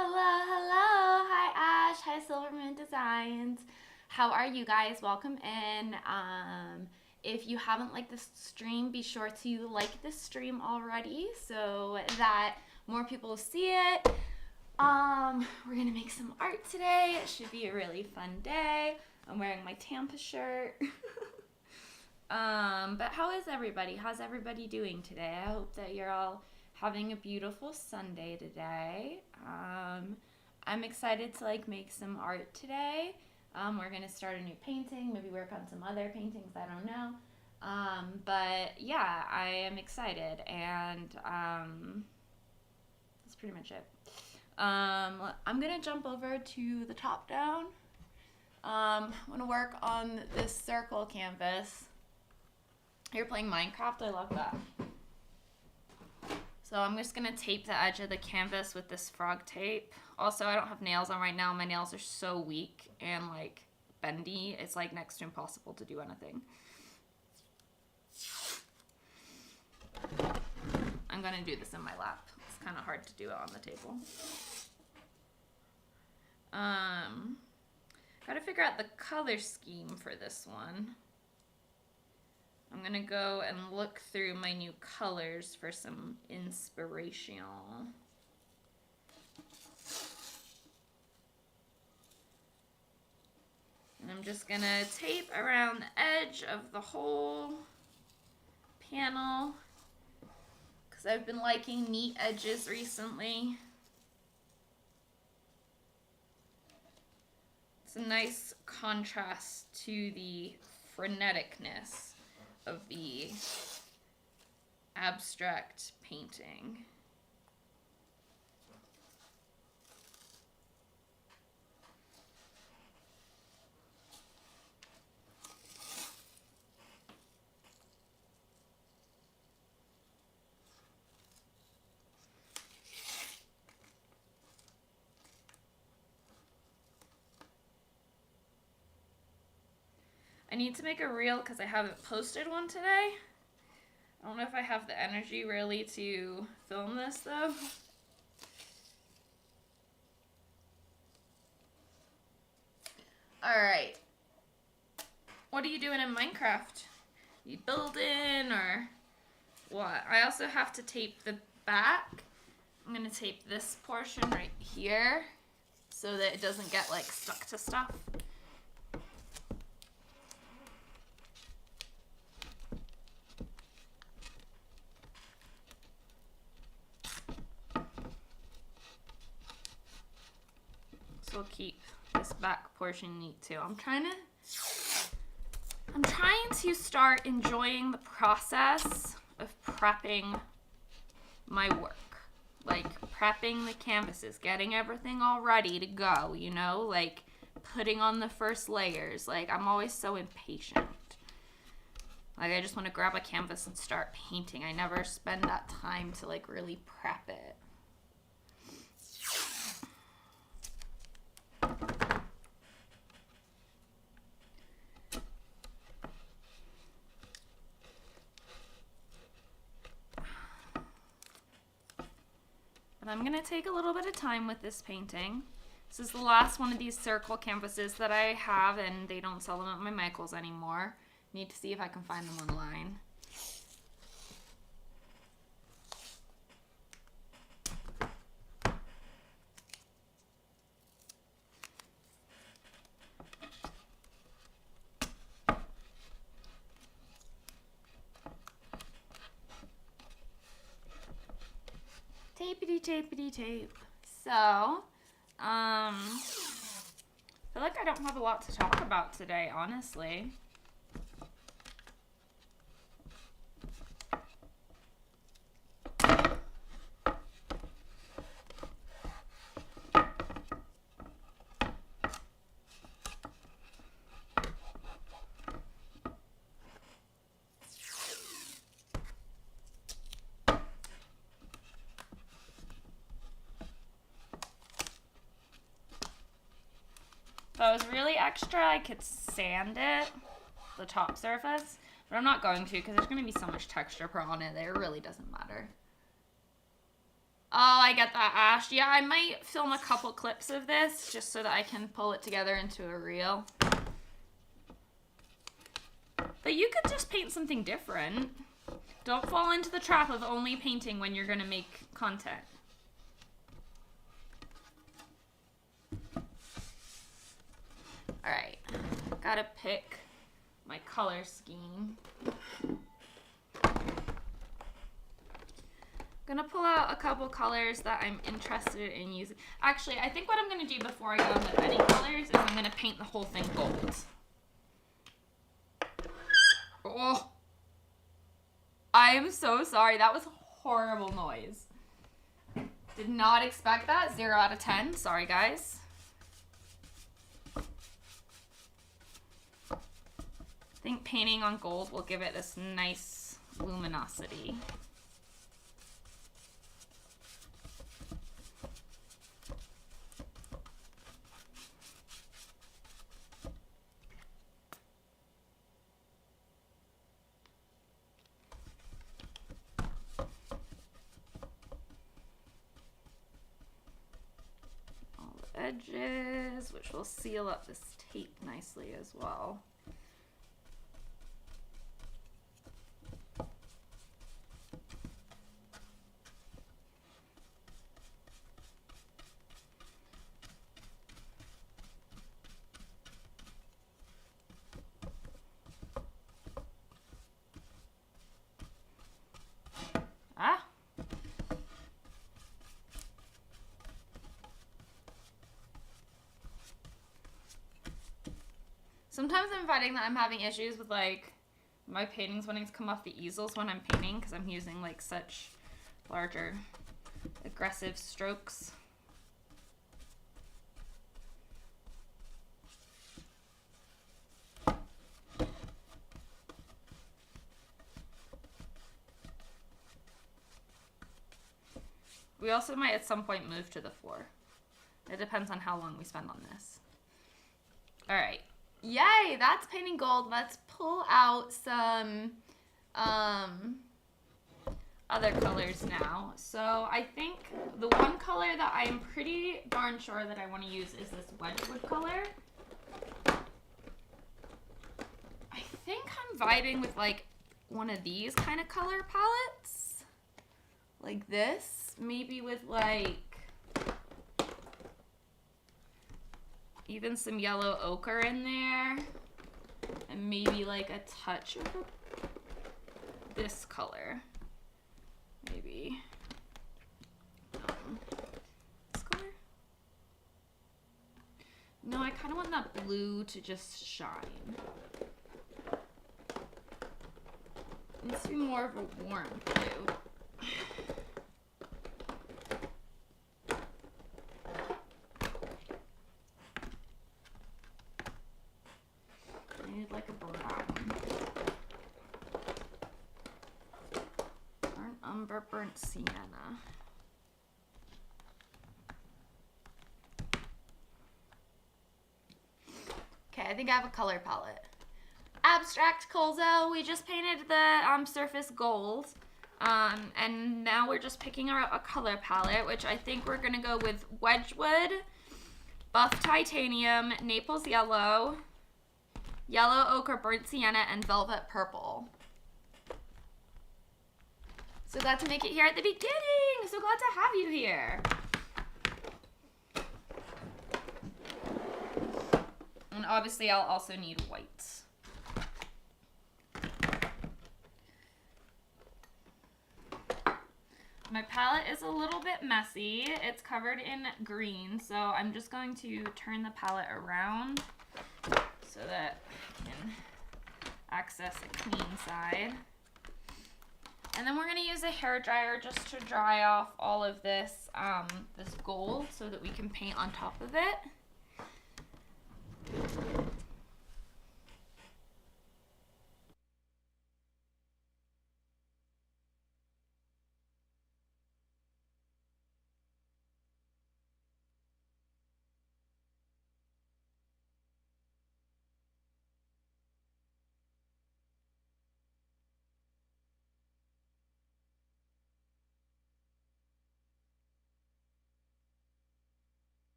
Hello, hello. Hi, Ash. Hi, Silverman Designs. How are you guys? Welcome in. If you haven't liked this stream, be sure to like this stream already so that more people see it. We're gonna make some art today. It should be a really fun day. I'm wearing my Tampa shirt. But how is everybody? How's everybody doing today? I hope that you're all having a beautiful Sunday today. I'm excited to make some art today. We're gonna start a new painting, maybe work on some other paintings, I don't know. But yeah, I am excited, and that's pretty much it. I'm gonna jump over to the top down. I'm gonna work on this circle canvas. You're playing Minecraft? I love that. So I'm just gonna tape the edge of the canvas with this frog tape. Also, I don't have nails on right now. My nails are so weak and bendy. It's next to impossible to do anything. I'm gonna do this in my lap. It's kind of hard to do it on the table. Gotta figure out the color scheme for this one. I'm gonna go and look through my new colors for some inspiration. And I'm just gonna tape around the edge of the whole panel because I've been liking neat edges recently. It's a nice contrast to the freneticness of the abstract painting. I need to make a reel because I haven't posted one today. I don't know if I have the energy really to film this though. Alright. What are you doing in Minecraft? You building or what? I also have to tape the back. I'm going to tape this portion right here so that it doesn't get stuck to stuff. So we'll keep this back portion neat too. I'm trying to start enjoying the process of prepping my work. Prepping the canvases, getting everything all ready to go, you know? Putting on the first layers. I'm always so impatient. I just want to grab a canvas and start painting. I never spend that time to really prep it. But I'm going to take a little bit of time with this painting. This is the last one of these circle canvases that I have, and they don't sell them at my Michael's anymore. Need to see if I can find them online. Tapety tape. So, I feel like I don't have a lot to talk about today, honestly. If I was really extra, I could sand it, the top surface, but I'm not going to because there's going to be so much texture put on it that it really doesn't matter. Oh, I get that, Ash. Yeah, I might film a couple clips of this just so that I can pull it together into a reel. But you could just paint something different. Don't fall into the trap of only painting when you're going to make content. Alright, gotta pick my color scheme. Gonna pull out a couple colors that I'm interested in using. Actually, I think what I'm gonna do before I go into any colors is I'm gonna paint the whole thing gold. Oh, I am so sorry. That was a horrible noise. Did not expect that. 0 out of 10. Sorry, guys. I think painting on gold will give it this nice luminosity. All the edges, which will seal up this tape nicely as well. Sometimes I'm finding that I'm having issues with like my paintings wanting to come off the easels when I'm painting because I'm using like such larger aggressive strokes. We also might at some point move to the 4. It depends on how long we spend on this. All right. Yay, that's painting gold. Let's pull out some other colors now. So I think the one color that I'm pretty darn sure that I want to use is this Wedgwood color. I think I'm vibing with like one of these kind of color palettes. Like this, maybe with like even some yellow ochre in there, and maybe like a touch of this color, maybe. This color? No, I kind of want that blue to just shine. It needs to be more of a warm blue. Like a brown. Burnt umber, burnt sienna. Okay, I think I have a color palette. Abstract Colzo, we just painted the surface gold. And now we're just picking out a color palette, which I think we're gonna go with Wedgwood, Buff Titanium, Naples Yellow, Yellow Ochre, Burnt Sienna, and Velvet Purple. So glad to make it here at the beginning. So glad to have you here. And obviously I'll also need whites. My palette is a little bit messy. It's covered in green, so I'm just going to turn the palette around so that I can access a clean side. And then we're going to use a hairdryer just to dry off all of this, this gold so that we can paint on top of it.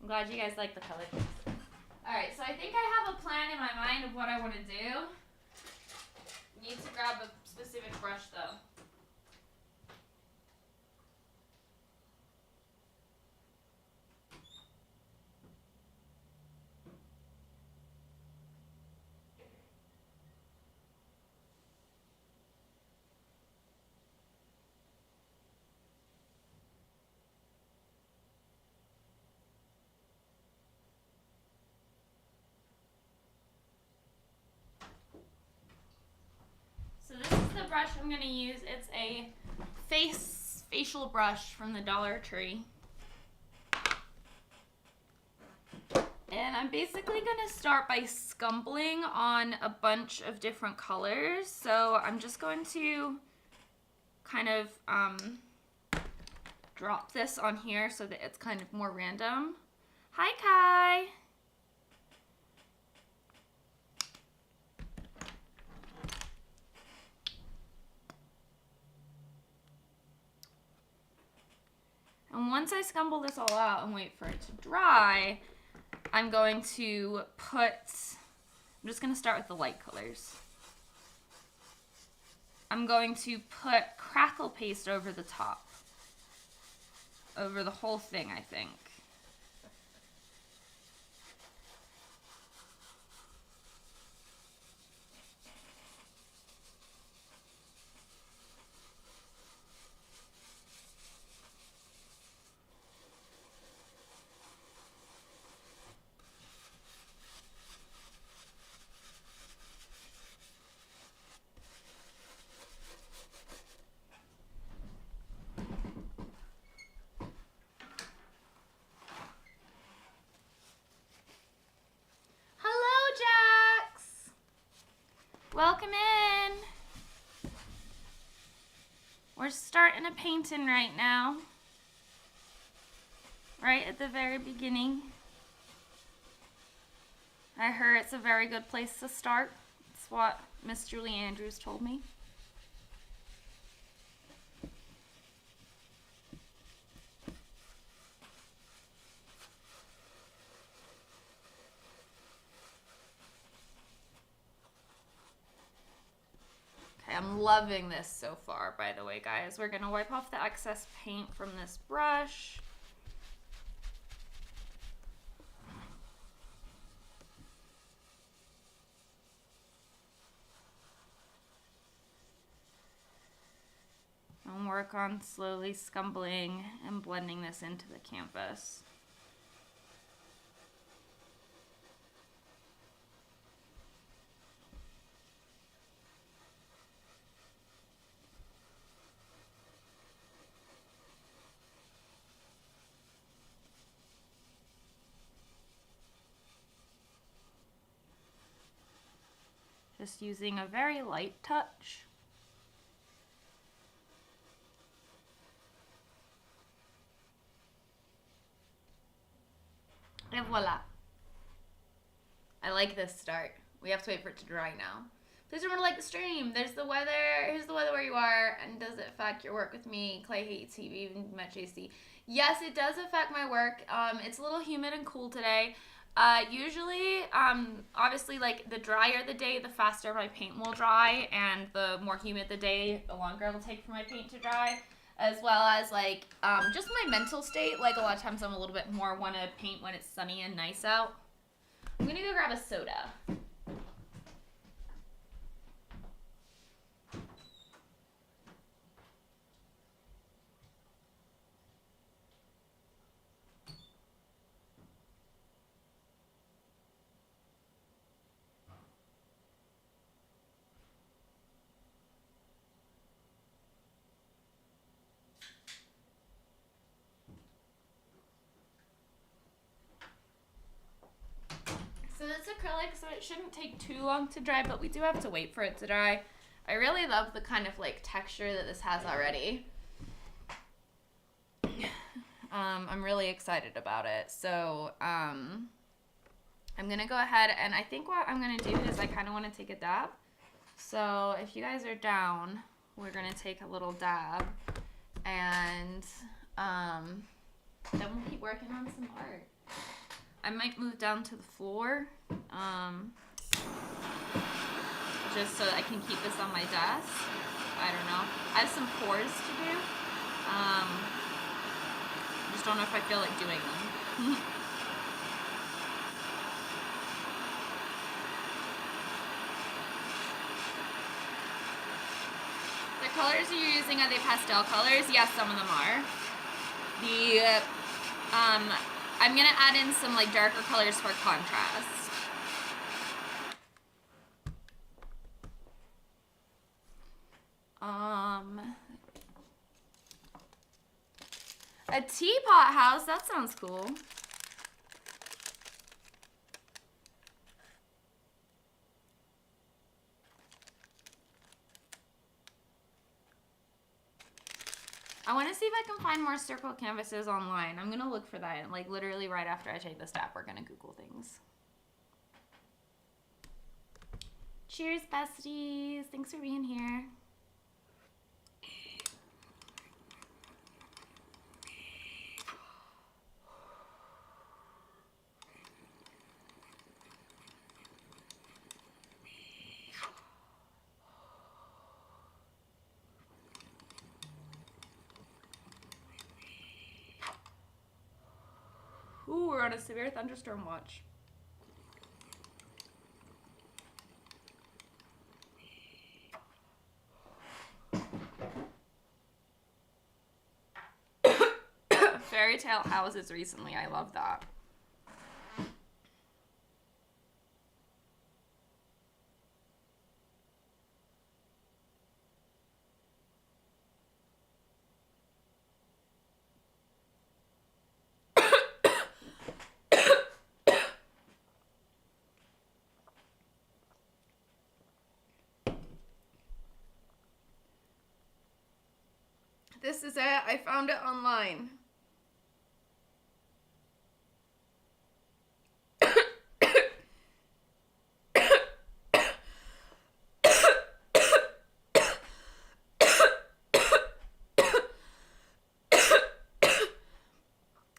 I'm glad you guys like the color choice. Alright, so I think I have a plan in my mind of what I want to do. Need to grab a specific brush though. So this is the brush I'm going to use. It's a facial brush from the Dollar Tree. And I'm basically going to start by scumbling on a bunch of different colors. So I'm just going to kind of drop this on here so that it's kind of more random. Hi, Kai. And once I scumble this all out and wait for it to dry, I'm going to I'm just going to start with the light colors. I'm going to put crackle paste over the top, over the whole thing, I think. Welcome in. We're starting a painting right now. Right at the very beginning. I heard it's a very good place to start. That's what Miss Julie Andrews told me. I'm loving this so far, by the way, guys. We're going to wipe off the excess paint from this brush. And work on slowly scumbling and blending this into the canvas. Just using a very light touch. And voila. I like this start. We have to wait for it to dry now. Please remember to like the stream. There's the weather. Here's the weather where you are. And does it affect your work with me? Clay hates you, even met JC. Yes, it does affect my work. It's a little humid and cool today. Usually, obviously, like, the drier the day, the faster my paint will dry, and the more humid the day, the longer it'll take for my paint to dry, as well as, like, just my mental state. Like, a lot of times I'm a little bit more want to paint when it's sunny and nice out. I'm gonna go grab a soda. So it's acrylic, so it shouldn't take too long to dry, but we do have to wait for it to dry. I really love the kind of like texture that this has already. I'm really excited about it. So I'm gonna go ahead, and I think what I'm gonna do is I kind of want to take a dab. So if you guys are down, we're gonna take a little dab, and then we'll keep working on some art. I might move down to the floor, just so I can keep this on my desk. I don't know. I have some pours to do. Just don't know if I feel like doing them. The colors you're using, are they pastel colors? Yes, some of them are. I'm gonna add in some like darker colors for contrast. A teapot house, that sounds cool. I want to see if I can find more circle canvases online. I'm going to look for that. Like literally right after I take this step, we're going to Google things. Cheers, besties. Thanks for being here. Ooh, we're on a severe thunderstorm watch. Fairy tale houses recently. I love that. This is it. I found it online.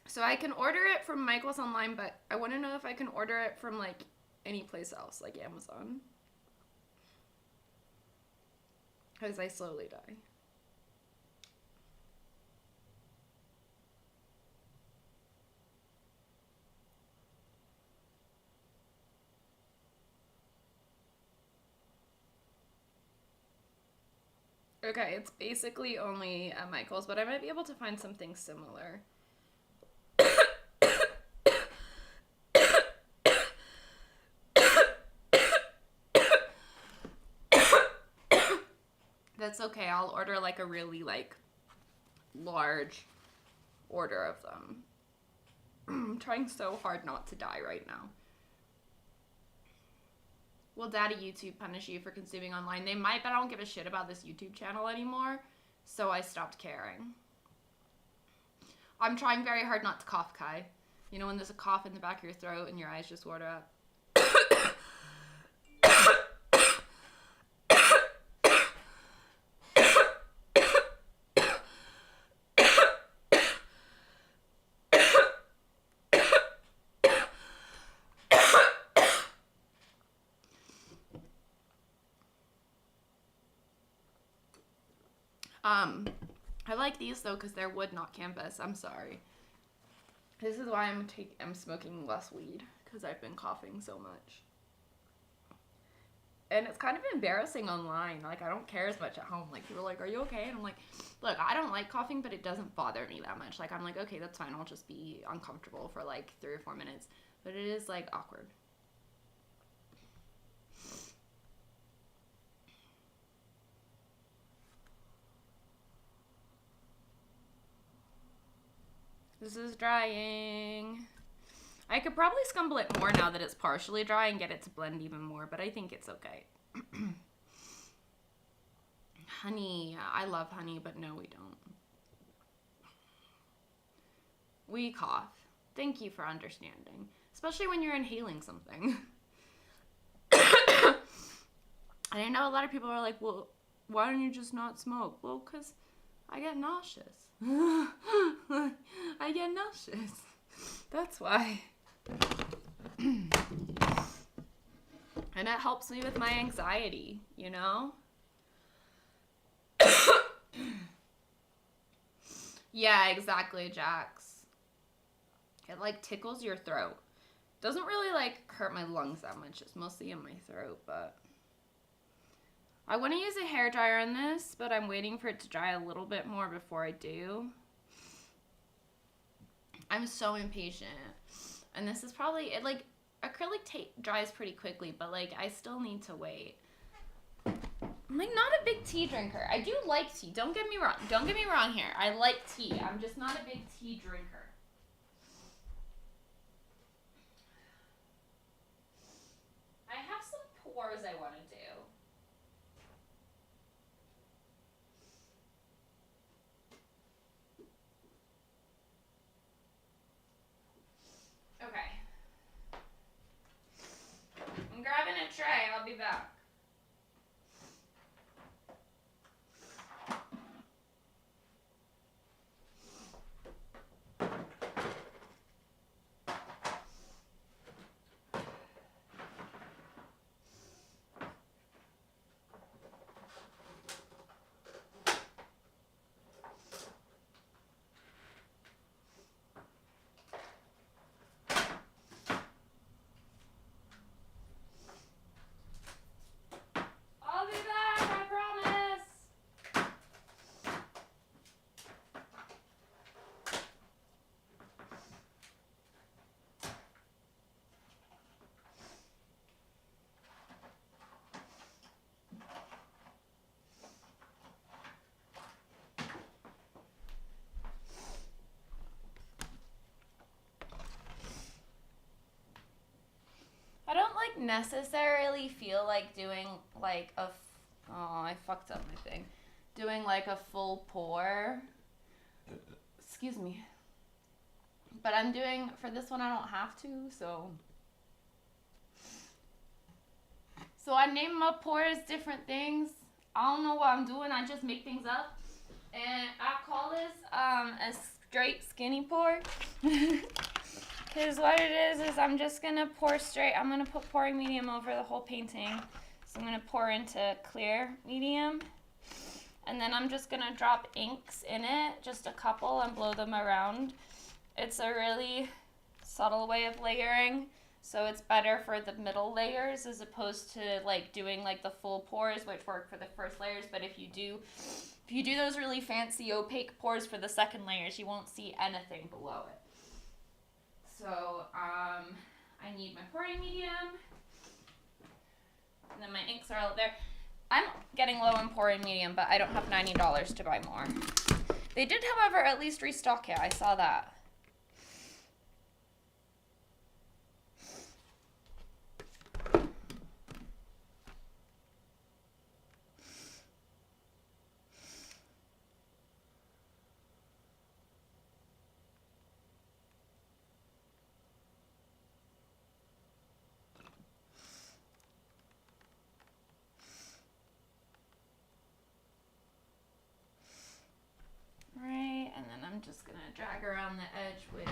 So I can order it from Michael's online, but I want to know if I can order it from like any place else, like Amazon. Because I slowly die. Okay, it's basically only at Michael's, but I might be able to find something similar. That's okay. I'll order like a really like large order of them. I'm trying so hard not to die right now. Will Daddy YouTube punish you for consuming online? They might, but I don't give a shit about this YouTube channel anymore, so I stopped caring. I'm trying very hard not to cough, Kai. You know when there's a cough in the back of your throat and your eyes just water up? I like these though because they're wood, not canvas. I'm sorry. This is why I'm smoking less weed, because I've been coughing so much. And it's kind of embarrassing online. Like, I don't care as much at home. Like, people are like, are you okay? And I'm like, look, I don't like coughing, but it doesn't bother me that much. Like, I'm like, okay, that's fine. I'll just be uncomfortable for like 3 or 4 minutes. But it is like awkward. This is drying. I could probably scumble it more now that it's partially dry and get it to blend even more, but I think it's okay. Honey. I love honey, but no, we don't. We cough. Thank you for understanding. Especially when you're inhaling something. I know a lot of people are like, well, why don't you just not smoke? Well, because I get nauseous. I get nauseous. That's why. And it helps me with my anxiety, you know? Yeah, exactly, Jax. It like tickles your throat. Doesn't really like hurt my lungs that much. It's mostly in my throat, but I want to use a hairdryer on this, but I'm waiting for it to dry a little bit more before I do. I'm so impatient. And this is probably, it like, acrylic tape dries pretty quickly, but like, I still need to wait. I'm like not a big tea drinker. I do like tea. Don't get me wrong. Don't get me wrong here. I like tea. I'm just not a big tea drinker. I have some pores I want to do. Okay. I'm grabbing a tray. I'll be back. I'll be back, I promise. I don't like necessarily feel like doing like a, oh, I fucked up my thing. Doing like a full pour. Excuse me. But I'm doing, for this one I don't have to, so. So I name my pores different things. I don't know what I'm doing, I just make things up. And I call this a straight skinny pour. Because what it is I'm just going to pour straight. I'm going to put pouring medium over the whole painting. So I'm going to pour into clear medium. And then I'm just going to drop inks in it, just a couple, and blow them around. It's a really subtle way of layering. So it's better for the middle layers as opposed to like doing like the full pours, which work for the first layers. But if you do those really fancy opaque pours for the second layers, you won't see anything below it. So I need my pouring medium, and then my inks are all there. I'm getting low on pouring medium, but I don't have $90 to buy more. They did, however, at least restock it. I saw that. Right, and then I'm just gonna drag around the edge with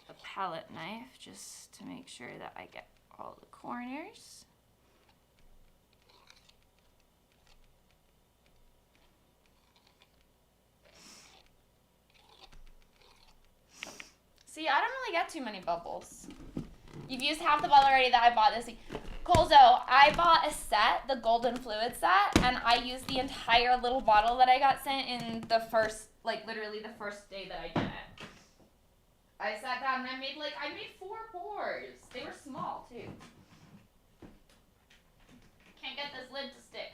a palette knife just to make sure that I get all the corners. See, I don't really get too many bubbles. You've used half the bottle already that I bought this week. Colzo, I bought a set, the Golden Fluid set, and I used the entire little bottle that I got sent in the first, like literally the first day that I did it. I sat down and I made 4 pours. They were small too. Can't get this lid to stick.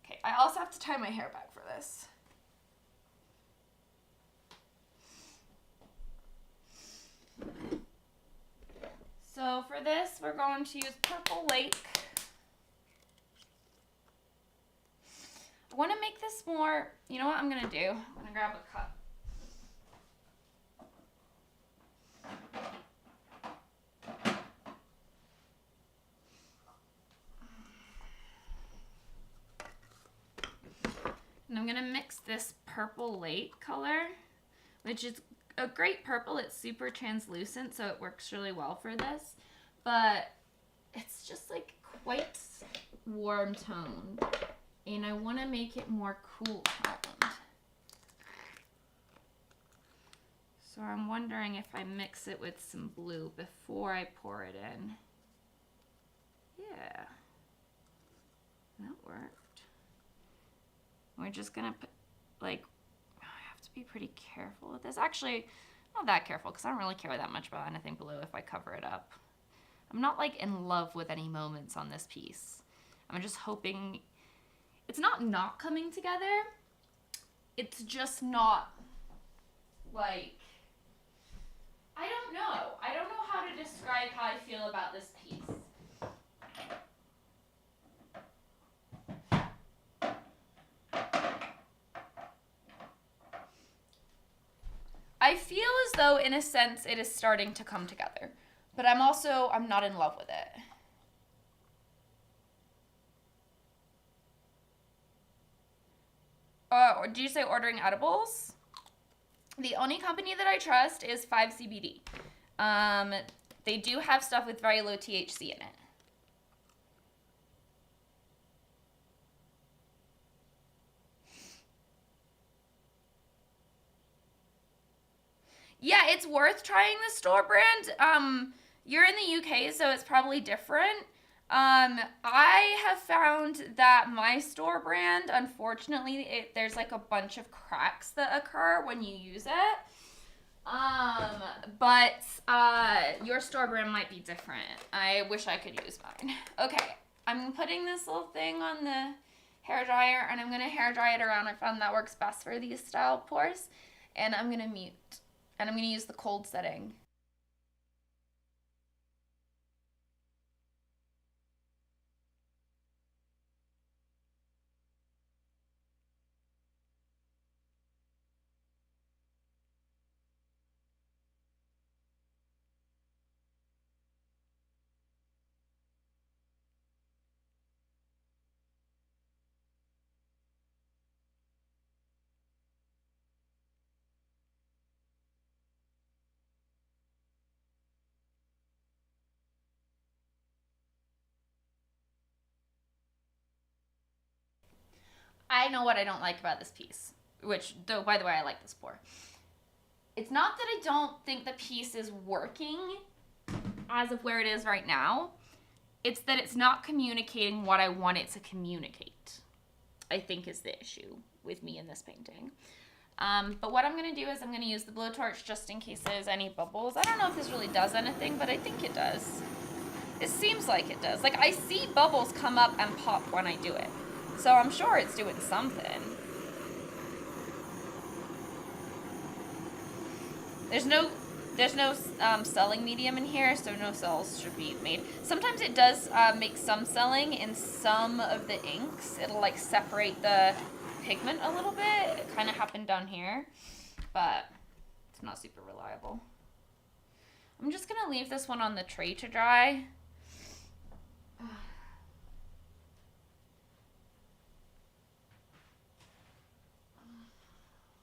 Okay, I also have to tie my hair back for this. So for this, we're going to use Purple Lake. I want to make this more, you know what I'm going to do? I'm going to grab a cup. And I'm going to mix this Purple Lake color which is a great purple. It's super translucent, so it works really well for this. But it's just like quite warm toned, and I want to make it more cool toned. So I'm wondering if I mix it with some blue before I pour it in. Yeah, that worked. We're just gonna put, like, I have to be pretty careful with this. Actually, not that careful, because I don't really care that much about anything blue if I cover it up. I'm not like in love with any moments on this piece. I'm just hoping it's not coming together. It's just not like, I don't know. I don't know how to describe how I feel about this piece. I feel as though, in a sense, it is starting to come together. But I'm not in love with it. Do you say ordering edibles? The only company that I trust is 5CBD. They do have stuff with very low THC in it. Yeah, it's worth trying the store brand. You're in the UK, so it's probably different. I have found that my store brand, unfortunately, there's like a bunch of cracks that occur when you use it. But your store brand might be different. I wish I could use mine. Okay, I'm putting this little thing on the hair dryer, and I'm gonna hair dry it around. I found that works best for these style pours, and I'm gonna mute, and I'm gonna use the cold setting. I know what I don't like about this piece, which, though, by the way, I like this pour. It's not that I don't think the piece is working as of where it is right now. It's that it's not communicating what I want it to communicate, I think, is the issue with me in this painting. But what I'm going to do is I'm going to use the blowtorch just in case there's any bubbles. I don't know if this really does anything, but I think it does. It seems like it does. Like, I see bubbles come up and pop when I do it. So I'm sure it's doing something. There's no selling medium in here, so no cells should be made. Sometimes it does make some selling in some of the inks. It'll like separate the pigment a little bit. It kind of happened down here, but it's not super reliable. I'm just gonna leave this one on the tray to dry.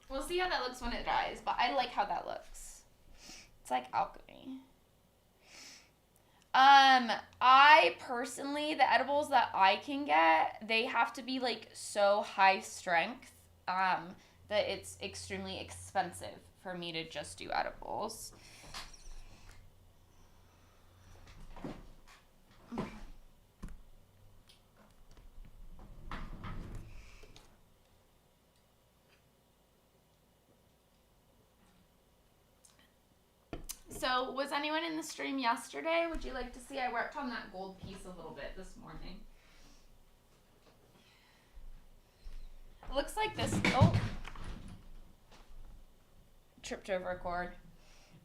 We'll see how that looks when it dries, but I like how that looks. It's like alchemy. I personally, the edibles that I can get, they have to be like so high strength that it's extremely expensive for me to just do edibles. So, was anyone in the stream yesterday? Would you like to see? I worked on that gold piece a little bit this morning. It looks like this. Oh. Tripped over a cord.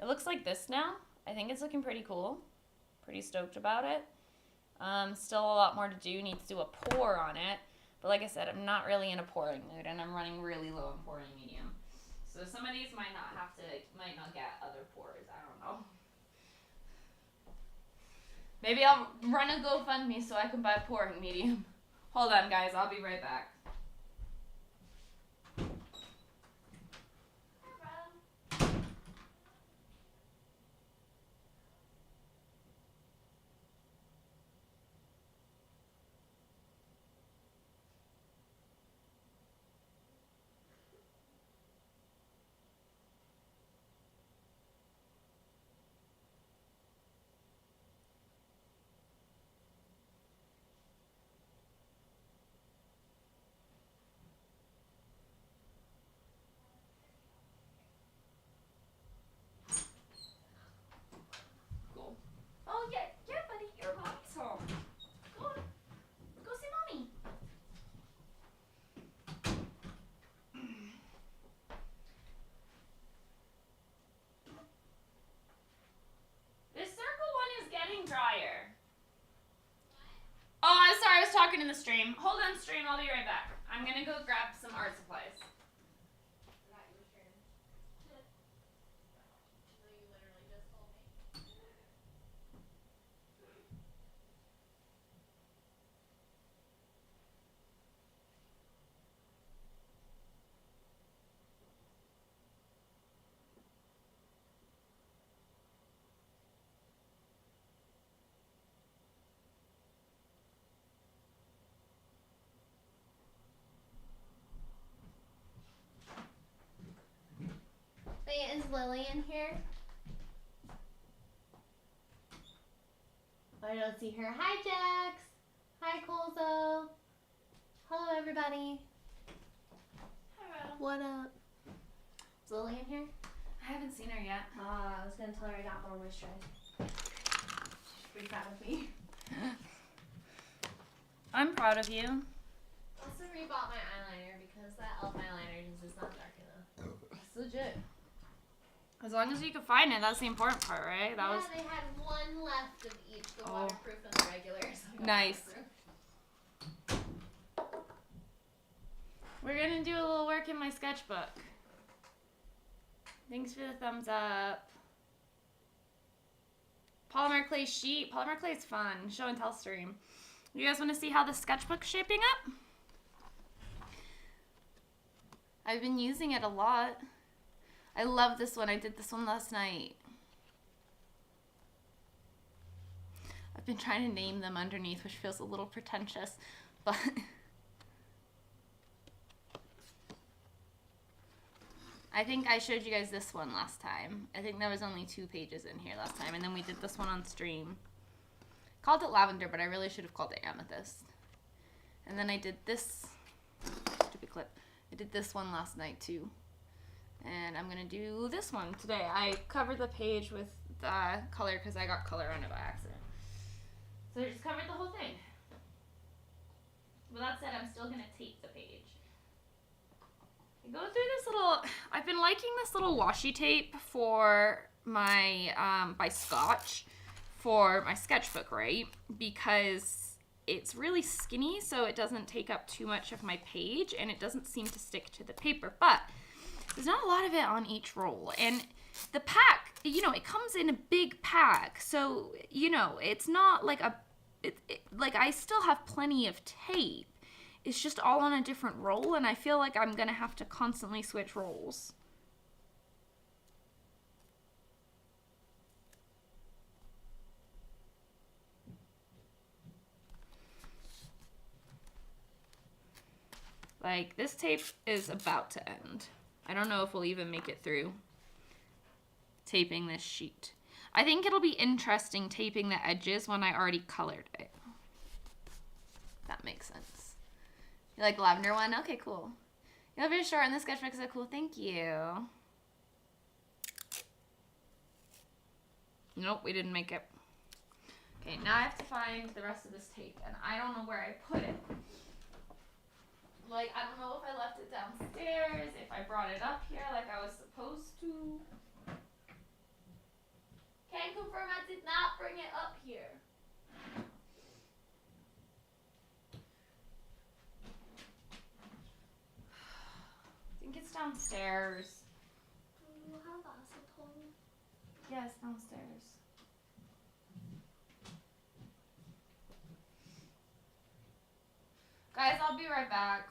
It looks like this now. I think it's looking pretty cool. Pretty stoked about it. Still a lot more to do. Need to do a pour on it. But like I said, I'm not really in a pouring mood, and I'm running really low on pouring medium. So some of these might not get other pours. I don't know. Maybe I'll run a GoFundMe so I can buy pouring medium. Hold on, guys. I'll be right back. stream. Hold on, stream. I'll be right back. I'm gonna go grab some art supplies. Wait, is Lily in here? I don't see her. Hi, Jax. Hi, Colzo. Hello, everybody. Hello. What up? Is Lily in here? I haven't seen her yet. I was going to tell her I got more moisturize. She's pretty proud of me. I'm proud of you. Also rebought my eyeliner because that e.l.f. eyeliner just is not dark enough. It's legit. As long as you can find it, that's the important part, right? They had one left of each, the waterproof and the regular. So nice. We're gonna do a little work in my sketchbook. Thanks for the thumbs up. Polymer clay sheet. Polymer clay is fun. Show and tell stream. You guys want to see how the sketchbook's shaping up? I've been using it a lot. I love this one. I did this one last night. I've been trying to name them underneath, which feels a little pretentious, but I think I showed you guys this one last time. I think there was only 2 pages in here last time, and then we did this one on stream. Called it lavender, but I really should have called it amethyst. And then I did this, stupid clip. I did this one last night too. And I'm gonna do this one today. I covered the page with color because I got color on it by accident. So I just covered the whole thing. With that said, I'm still gonna tape the page. I go through this little, I've been liking this little washi tape for my, by Scotch for my sketchbook, right? Because it's really skinny, so it doesn't take up too much of my page, and it doesn't seem to stick to the paper. But there's not a lot of it on each roll, and the pack, you know, it comes in a big pack, so, you know, it's not like like I still have plenty of tape. It's just all on a different roll, and I feel like I'm gonna have to constantly switch rolls. Like, this tape is about to end. I don't know if we'll even make it through taping this sheet. I think it'll be interesting taping the edges when I already colored it. That makes sense. You like the lavender one? Okay, cool. You love your short in the sketchbook, so cool. Thank you. Nope, we didn't make it. Okay, now I have to find the rest of this tape, and I don't know where I put it. Like, I don't know if I left it downstairs, if I brought it up here like I was supposed to. Can confirm I did not bring it up here. I think it's downstairs. Do you have acetone? Yes, downstairs. Guys, I'll be right back.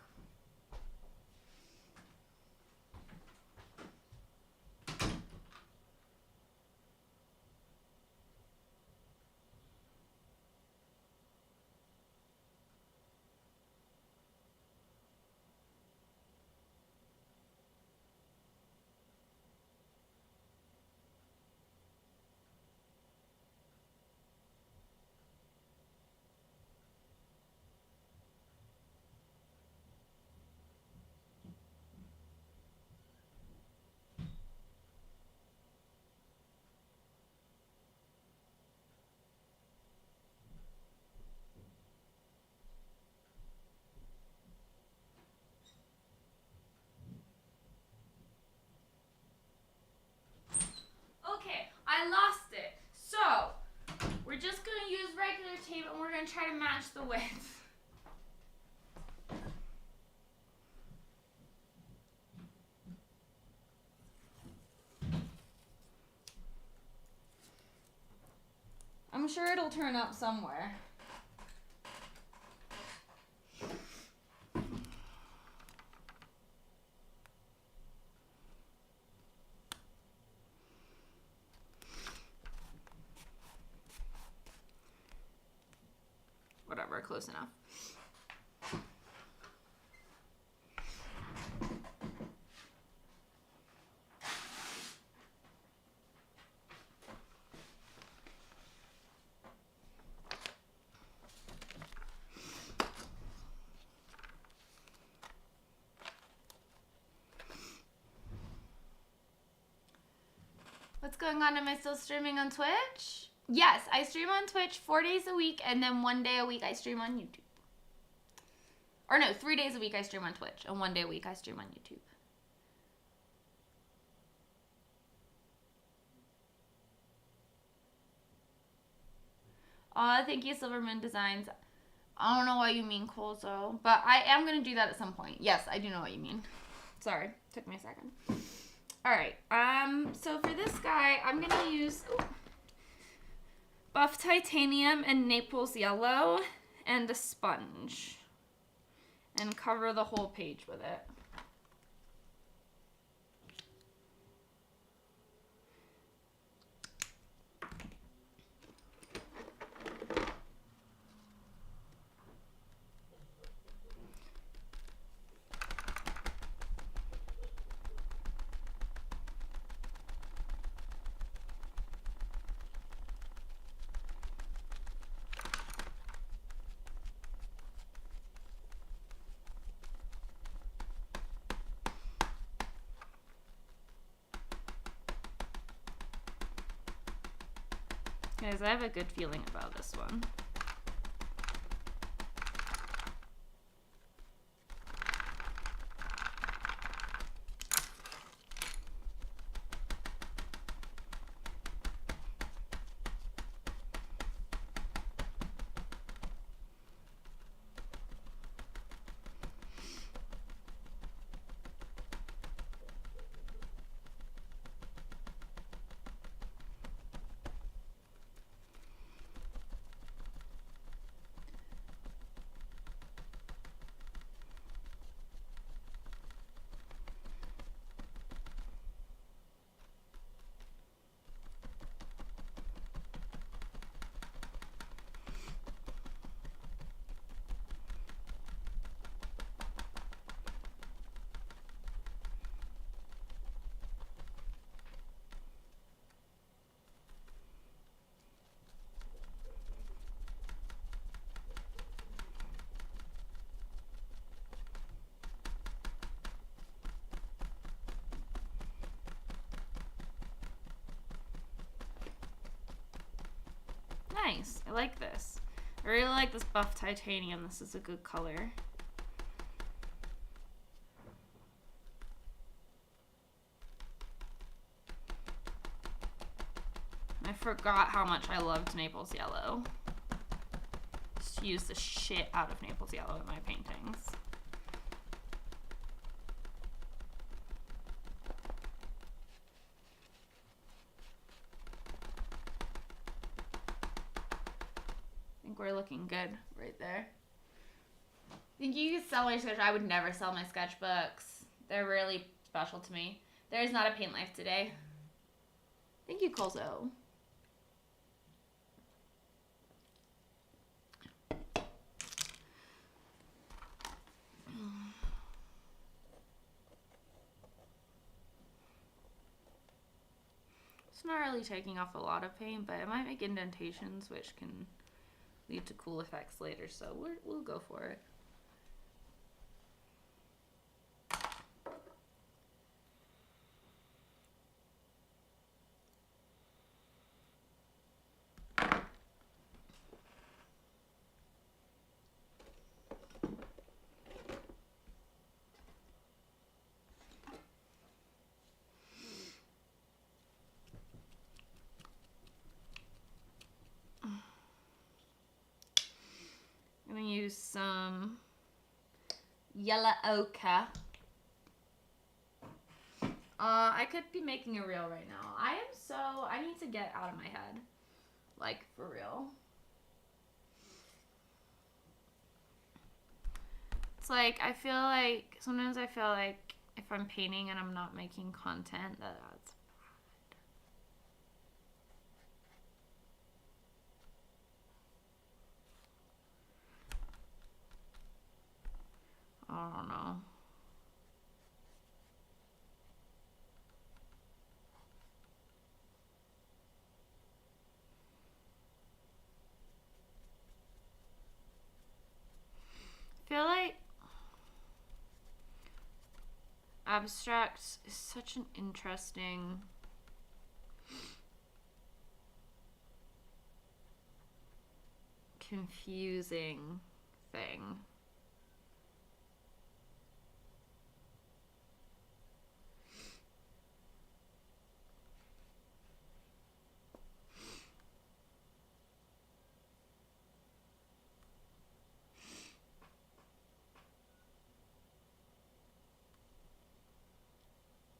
I lost it. So, we're just going to use regular tape and we're going to try to match the width. I'm sure it'll turn up somewhere. Whatever, close enough. What's going on? Am I still streaming on Twitch? Yes, I stream on Twitch 4 days a week, and then 1 day a week I stream on YouTube. Or no, 3 days a week I stream on Twitch, and 1 day a week I stream on YouTube. Thank you, Silverman Designs. I don't know what you mean, Colzo, but I am going to do that at some point. Yes, I do know what you mean. Sorry, took me a second. Alright, so for this guy, I'm going to use buff titanium and Naples yellow and a sponge. And cover the whole page with it. Guys, I have a good feeling about this one. Nice. I like this. I really like this buff titanium. This is a good color. I forgot how much I loved Naples yellow. Just use the shit out of Naples yellow in my paintings. We're looking good right there. I think you could sell my sketch. I would never sell my sketchbooks. They're really special to me. There is not a paint life today. Thank you, Colzo. It's not really taking off a lot of paint, but it might make indentations, which can lead to cool effects later, so we'll go for it. I'm gonna use some yellow ochre. I could be making a reel right now. I need to get out of my head. Like, for real. It's like, sometimes I feel like if I'm painting and I'm not making content, that's I don't know. I feel like abstract is such an interesting confusing thing.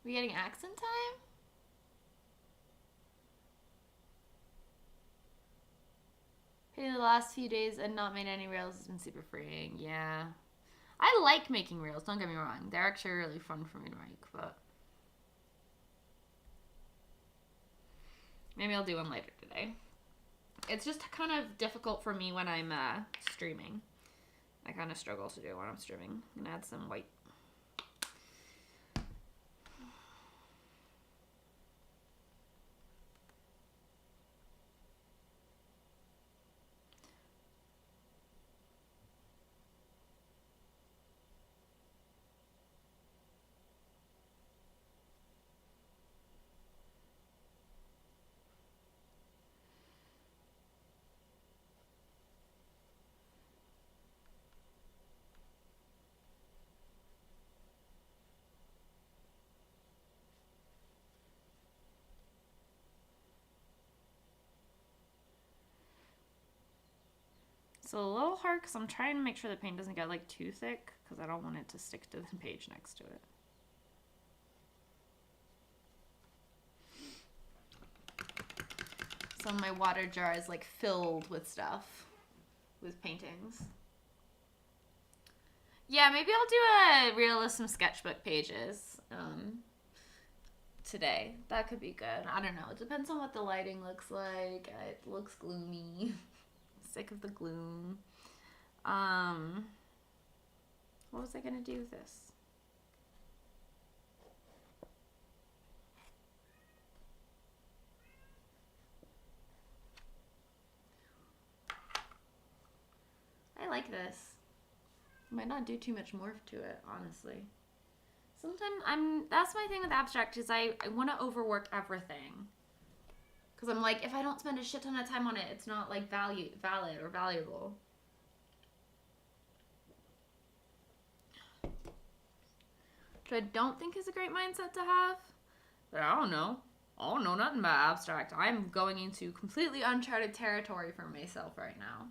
We getting accent time? Painted the last few days and not made any reels has been super freeing. Yeah. I like making reels, don't get me wrong. They're actually really fun for me to make, but maybe I'll do one later today. It's just kind of difficult for me when I'm streaming. I kind of struggle to do it when I'm streaming. I'm gonna add some white. It's a little hard because I'm trying to make sure the paint doesn't get like too thick because I don't want it to stick to the page next to it. So my water jar is like filled with stuff, with paintings. Yeah, maybe I'll do a reel of some sketchbook pages today. That could be good. I don't know. It depends on what the lighting looks like. It looks gloomy. Sick of the gloom. What was I gonna do with this? I like this. Might not do too much more to it, honestly. Sometimes that's my thing with abstract is I want to overwork everything. Because I'm like, if I don't spend a shit ton of time on it, it's not like valid or valuable. Which I don't think is a great mindset to have. But I don't know. I don't know nothing about abstract. I'm going into completely uncharted territory for myself right now.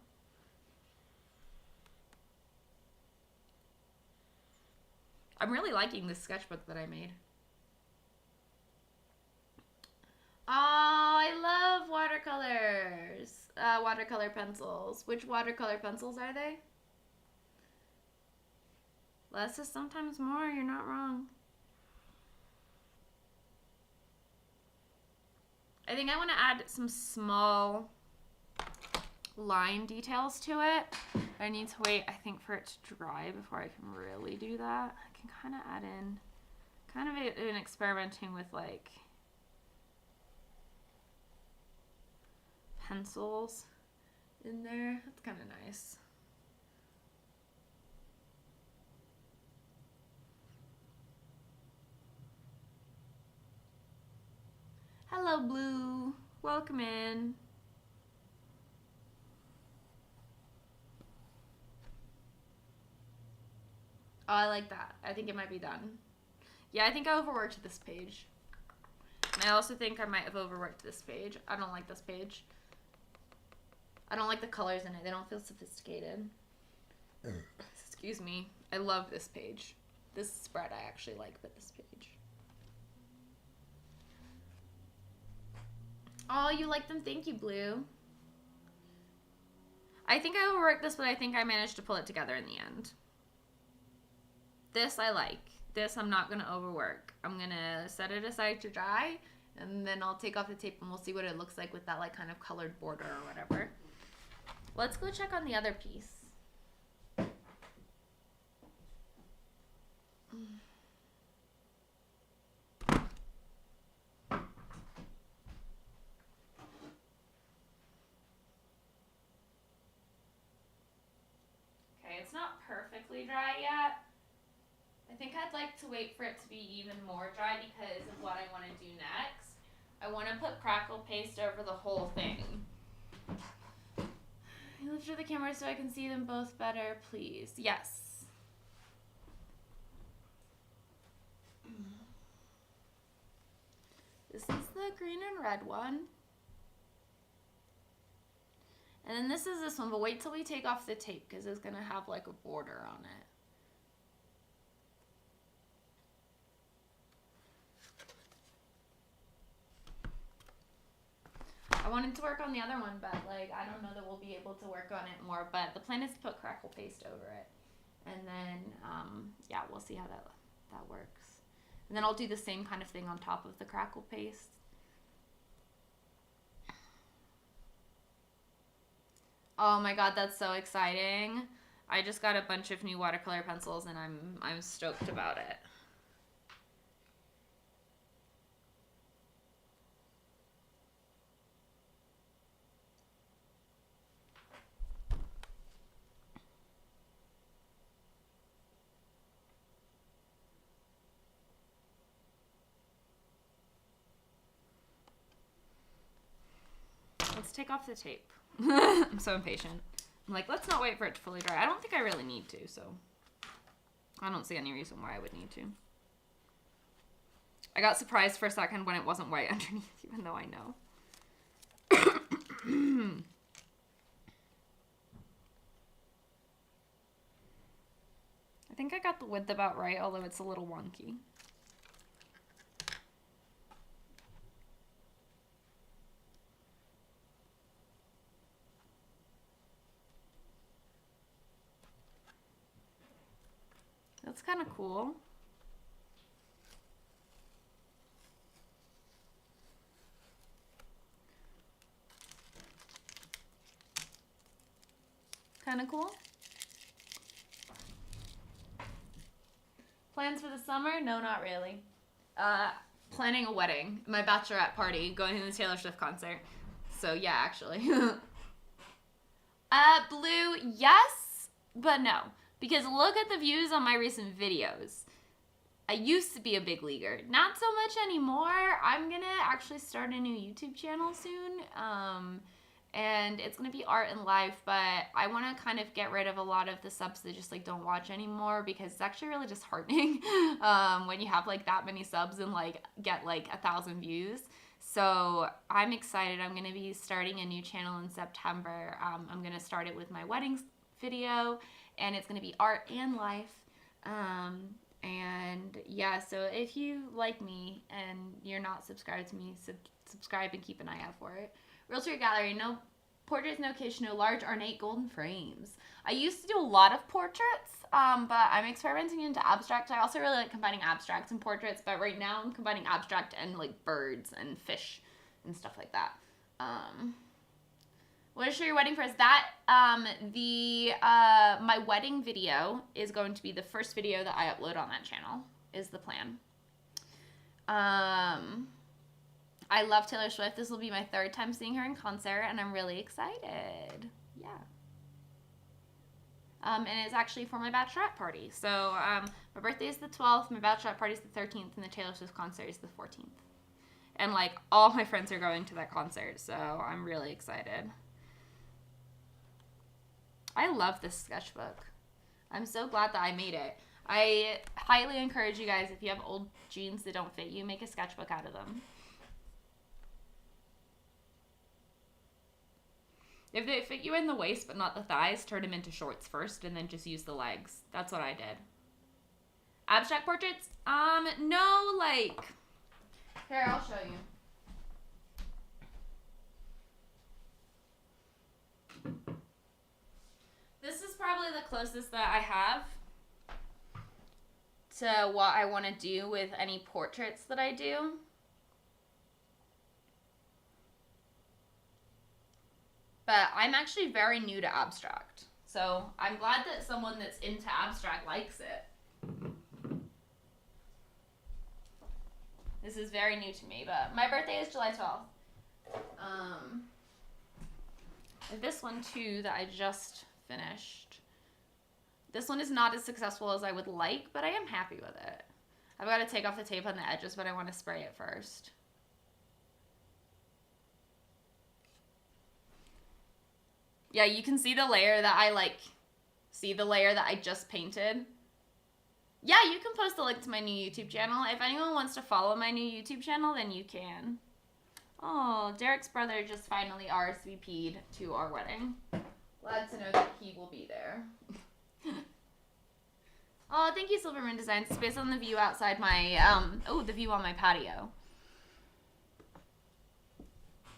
I'm really liking this sketchbook that I made. Oh, I love watercolors. Watercolor pencils. Which watercolor pencils are they? Less is sometimes more. You're not wrong. I think I want to add some small line details to it. I need to wait, I think, for it to dry before I can really do that. I can kind of add in, kind of experimenting with like pencils in there. That's kind of nice. Hello, Blue. Welcome in. Oh, I like that. I think it might be done. Yeah, I think I overworked this page. And I also think I might have overworked this page. I don't like this page. I don't like the colors in it. They don't feel sophisticated. Excuse me. I love this page. This spread I actually like, but this page. Oh, you like them? Thank you, Blue. I think I overworked this, but I think I managed to pull it together in the end. This I like. This I'm not going to overwork. I'm going to set it aside to dry, and then I'll take off the tape and we'll see what it looks like with that like kind of colored border or whatever. Let's go check on the other piece. Okay, it's not perfectly dry yet. I think I'd like to wait for it to be even more dry because of what I want to do next. I want to put crackle paste over the whole thing. You lift the camera so I can see them both better, please. Yes. This is the green and red one. And then this is this one, but wait till we take off the tape because it's going to have like a border on it. I wanted to work on the other one, but like I don't know that we'll be able to work on it more. But the plan is to put crackle paste over it, and then yeah, we'll see how that works. And then I'll do the same kind of thing on top of the crackle paste. Oh my god, that's so exciting! I just got a bunch of new watercolor pencils, and I'm stoked about it. Let's take off the tape. I'm so impatient. I'm like, let's not wait for it to fully dry. I don't think I really need to, so I don't see any reason why I would need to. I got surprised for a second when it wasn't white underneath, even though I know. I think I got the width about right, although it's a little wonky. That's kind of cool. Kind of cool. Plans for the summer? No, not really. Planning a wedding, my bachelorette party, going to the Taylor Swift concert. So yeah, actually. Blue, yes, but no. Because look at the views on my recent videos. I used to be a big leaguer. Not so much anymore. I'm going to actually start a new YouTube channel soon. And it's going to be art and life. But I want to kind of get rid of a lot of the subs that just like don't watch anymore. Because it's actually really disheartening when you have like that many subs and like get like 1,000 views. So I'm excited. I'm going to be starting a new channel in September. I'm going to start it with my wedding video. And it's going to be art and life. And yeah, so if you like me and you're not subscribed to me, subscribe and keep an eye out for it. Realtor Gallery, no portraits, no kitchen, no large ornate golden frames. I used to do a lot of portraits, but I'm experimenting into abstract. I also really like combining abstracts and portraits, but right now I'm combining abstract and like birds and fish and stuff like that. Want to show your wedding first? That, my wedding video is going to be the first video that I upload on that channel, is the plan. I love Taylor Swift. This will be my 3rd time seeing her in concert, and I'm really excited. Yeah. And it's actually for my bachelorette party. So, my birthday is the 12th, my bachelorette party is the 13th, and the Taylor Swift concert is the 14th. And, like, all my friends are going to that concert, so I'm really excited. I love this sketchbook. I'm so glad that I made it. I highly encourage you guys, if you have old jeans that don't fit you, make a sketchbook out of them. If they fit you in the waist but not the thighs, turn them into shorts first and then just use the legs. That's what I did. Abstract portraits? No, like... Here, I'll show you. the closest that I have to what I want to do with any portraits that I do. But I'm actually very new to abstract. So I'm glad that someone that's into abstract likes it. This is very new to me, but my birthday is July 12th. This one too that I just finished. This one is not as successful as I would like, but I am happy with it. I've got to take off the tape on the edges, but I want to spray it first. Yeah, you can see the layer that I see the layer that I just painted. Yeah, you can post the link to my new YouTube channel. If anyone wants to follow my new YouTube channel, then you can. Oh, Derek's brother just finally RSVP'd to our wedding. Glad to know that he will be there. Oh, thank you, Silverman Designs. It's based on the view outside my, the view on my patio.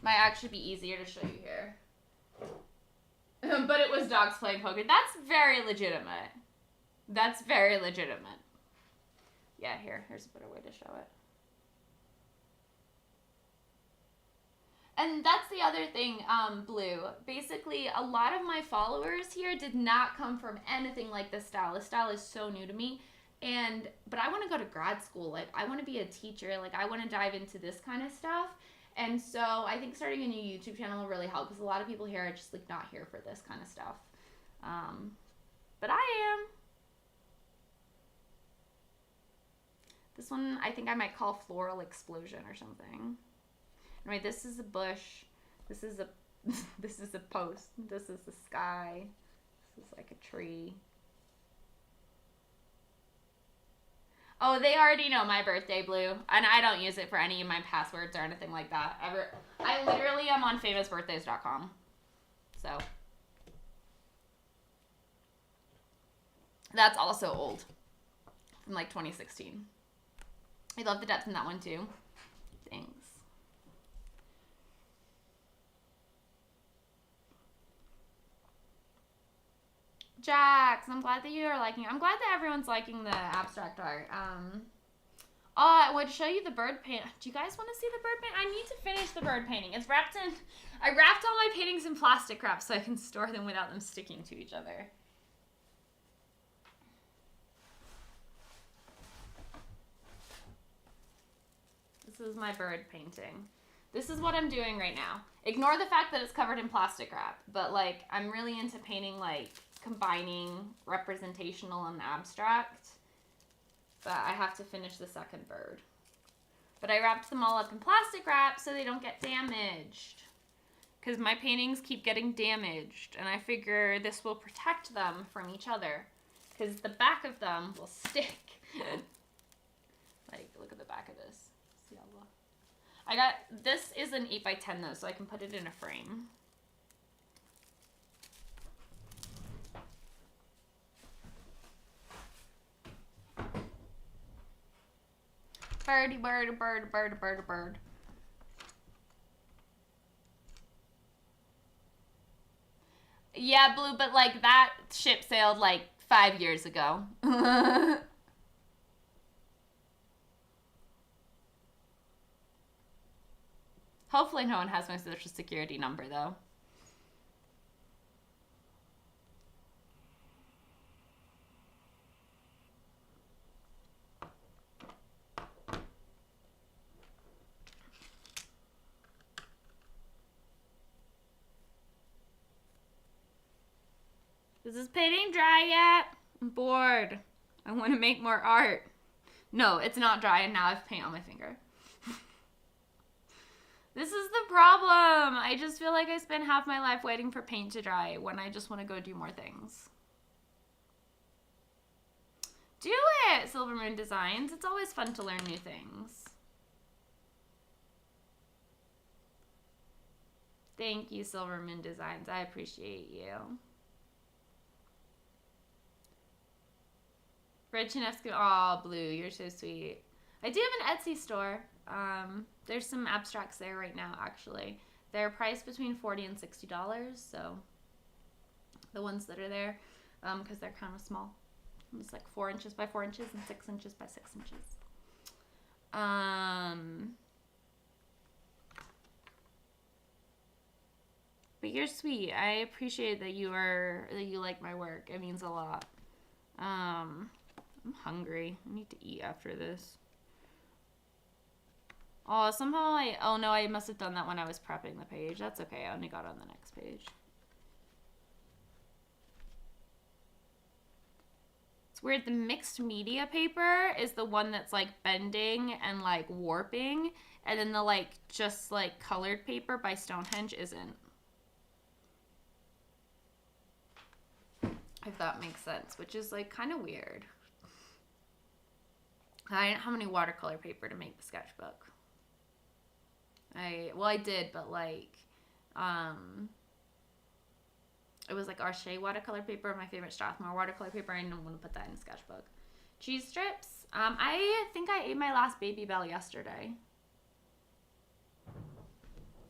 Might actually be easier to show you here. But it was dogs playing poker. That's very legitimate. That's very legitimate. Yeah, here's a better way to show it. And that's the other thing, Blue. Basically, a lot of my followers here did not come from anything like this style. This style is so new to me. But I want to go to grad school. Like, I want to be a teacher. Like, I want to dive into this kind of stuff. And so I think starting a new YouTube channel will really help because a lot of people here are just, like, not here for this kind of stuff. But I am. This one, I think I might call Floral Explosion or something. Anyway, this is a bush. This is a this is a post. This is the sky. This is like a tree. Oh, they already know my birthday, Blue, and I don't use it for any of my passwords or anything like that ever. I literally am on famousbirthdays.com. So that's also old, from like 2016. I love the depth in that one too. Thanks. Jax, I'm glad that you are liking it. I'm glad that everyone's liking the abstract art. I would show you the bird paint. Do you guys want to see the bird paint? I need to finish the bird painting. It's wrapped in, I wrapped all my paintings in plastic wrap so I can store them without them sticking to each other. This is my bird painting. This is what I'm doing right now. Ignore the fact that it's covered in plastic wrap, but like I'm really into painting like combining representational and abstract. But I have to finish the second bird. But I wrapped them all up in plastic wrap so they don't get damaged. Because my paintings keep getting damaged, and I figure this will protect them from each other. Because the back of them will stick. Like, look at the back of this. See how low? I got, this is an 8x10 though, so I can put it in a frame. Birdie, bird, bird, bird, bird, bird. Yeah, Blue, but like that ship sailed like 5 years ago. Hopefully no one has my social security number though. Is this painting dry yet? I'm bored. I want to make more art. No, it's not dry and now I have paint on my finger. This is the problem. I just feel like I spend half my life waiting for paint to dry when I just want to go do more things. Do it, Silver Moon Designs. It's always fun to learn new things. Thank you, Silver Moon Designs. I appreciate you. Red Chinefsky. Aw, Blue, you're so sweet. I do have an Etsy store. There's some abstracts there right now, actually. They're priced between $40 and $60, so the ones that are there. because they're kind of small. It's like 4 inches by 4 inches and 6 inches by 6 inches. But you're sweet. I appreciate that you like my work. It means a lot. I'm hungry. I need to eat after this. Oh, somehow I must have done that when I was prepping the page. That's okay. I only got on the next page. It's weird. The mixed media paper is the one that's like bending and like warping, and then the like just like colored paper by Stonehenge isn't. If that makes sense, which is like kind of weird. I didn't have any watercolor paper to make the sketchbook. I did, but like, it was like Arche watercolor paper, my favorite Strathmore watercolor paper. I didn't want to put that in the sketchbook. Cheese strips. I think I ate my last Baby Bell yesterday.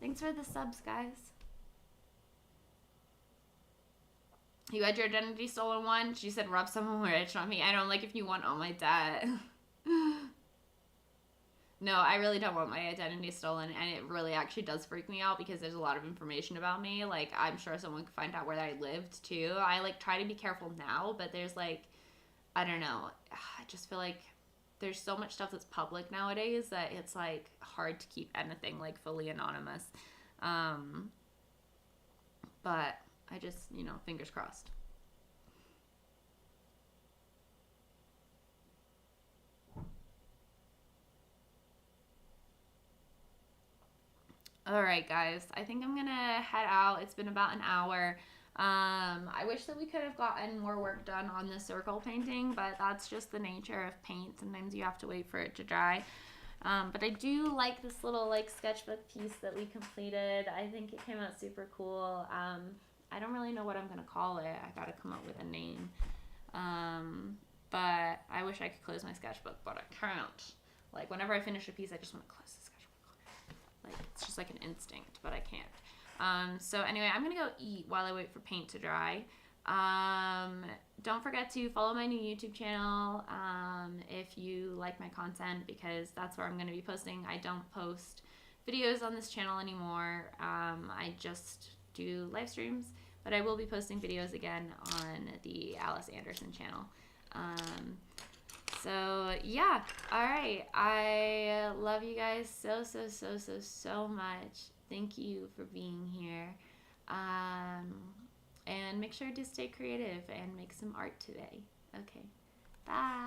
Thanks for the subs, guys. You had your identity stolen one? She said rub someone rich on me. I don't like if you want all my debt. No, I really don't want my identity stolen, and it really actually does freak me out because there's a lot of information about me. Like, I'm sure someone could find out where I lived, too. I, like, try to be careful now, but there's, like, I don't know. I just feel like there's so much stuff that's public nowadays that it's, like, hard to keep anything, like, fully anonymous. But I just, fingers crossed. All right, guys. I think I'm going to head out. It's been about an hour. I wish that we could have gotten more work done on this circle painting, but that's just the nature of paint. Sometimes you have to wait for it to dry. But I do like this little like sketchbook piece that we completed. I think it came out super cool. I don't really know what I'm going to call it. I got to come up with a name. But I wish I could close my sketchbook, but I can't. Like, whenever I finish a piece, I just want to close the sketchbook. Like, it's just like an instinct, but I can't. So anyway, I'm going to go eat while I wait for paint to dry. Don't forget to follow my new YouTube channel if you like my content, because that's where I'm going to be posting. I don't post videos on this channel anymore. I just do live streams, but I will be posting videos again on the Alice Anderson channel. So yeah, all right. I love you guys so much. Thank you for being here. And make sure to stay creative and make some art today. Okay, bye.